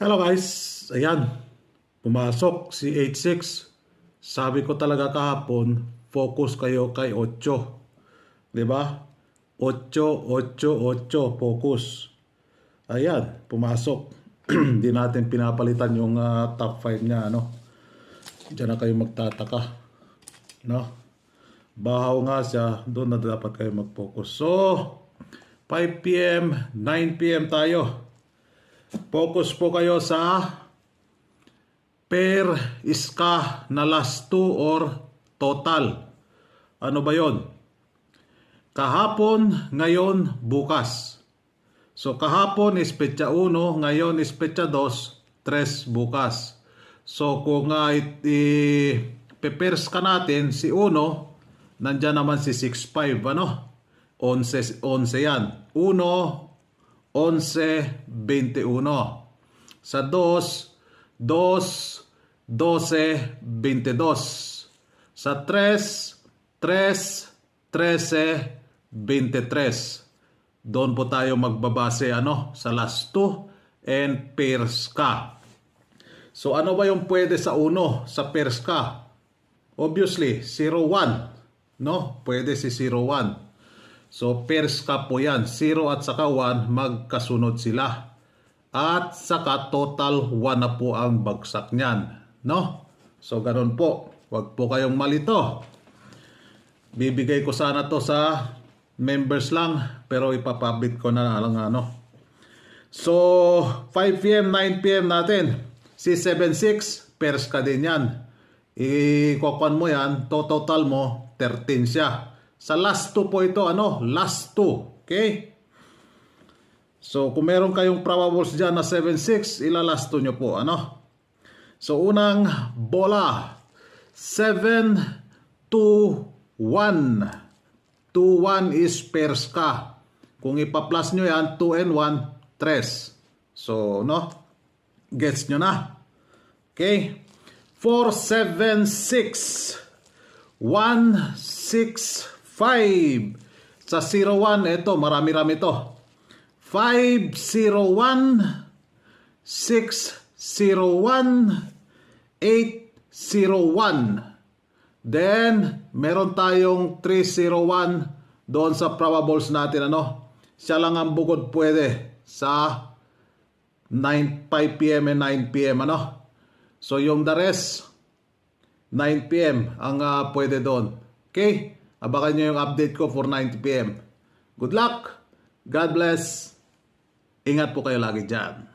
Hello guys, ayan, pumasok si 86. Sabi ko talaga kahapon, focus kayo kay 8. 'Di ba? 8, 8, 8, focus. Ayan, pumasok. Hindi natin pinapalitan yung top 5 niya, ano. Diyan na kayo magtataka, no? Bahaw nga siya, doon na dapat kayo mag-focus. So, 5 p.m., 9 p.m. tayo. Focus po kayo sa pair, iska na last 2 or total. Ano ba yon? Kahapon, ngayon, bukas. So kahapon is petsa 1, ngayon is petsa 2, 3 bukas. So kung i-pairs ka natin si 1, nandyan naman si 6-5, ano? 11 yan. 1, 11, 21. Sa 2, 2, 12, 22. Sa 3, 3, 13, 23. Doon po tayo magbabase sa last 2 and pairs ka. So ano ba yung pwede sa 1 sa pairs ka? Obviously, 0, 1. No? Pwede si 0, 1. So, pairs ka po yan. 0 at saka 1, magkasunod sila. At saka total 1 na po ang bagsak niyan. No? So, ganun po. Huwag po kayong malito. Bibigay ko sana to sa members lang. Pero ipapublic ko na lang, ano. So, 5 p.m., 9 p.m. natin. Si 76, pairs ka din yan. Ikukuhan mo yan. Total mo, 13 siya. Sa last 2 po ito, last 2. Okay? So, kung meron kayong probables dyan na 7-6, ilalast 2 nyo po, So, unang bola. 7-2-1. 2-1 is pairs ka. Kung ipa-plus nyo yan, 2 and 1, 3. So, gets nyo na. Okay? 4-7-6. 1-6-5. Sa 0-1, ito, marami-rami ito. 5-0-1, 6-0-1, 8-0-1. Then, meron tayong 3-0-1 doon sa probables natin, Siya lang ang bukod pwede sa 5 p.m. and 9 p.m., So, yung the rest, 9 p.m. ang pwede doon. Okay? Abangan nyo yung update ko for 9 p.m. Good luck. God bless. Ingat po kayo lagi dyan.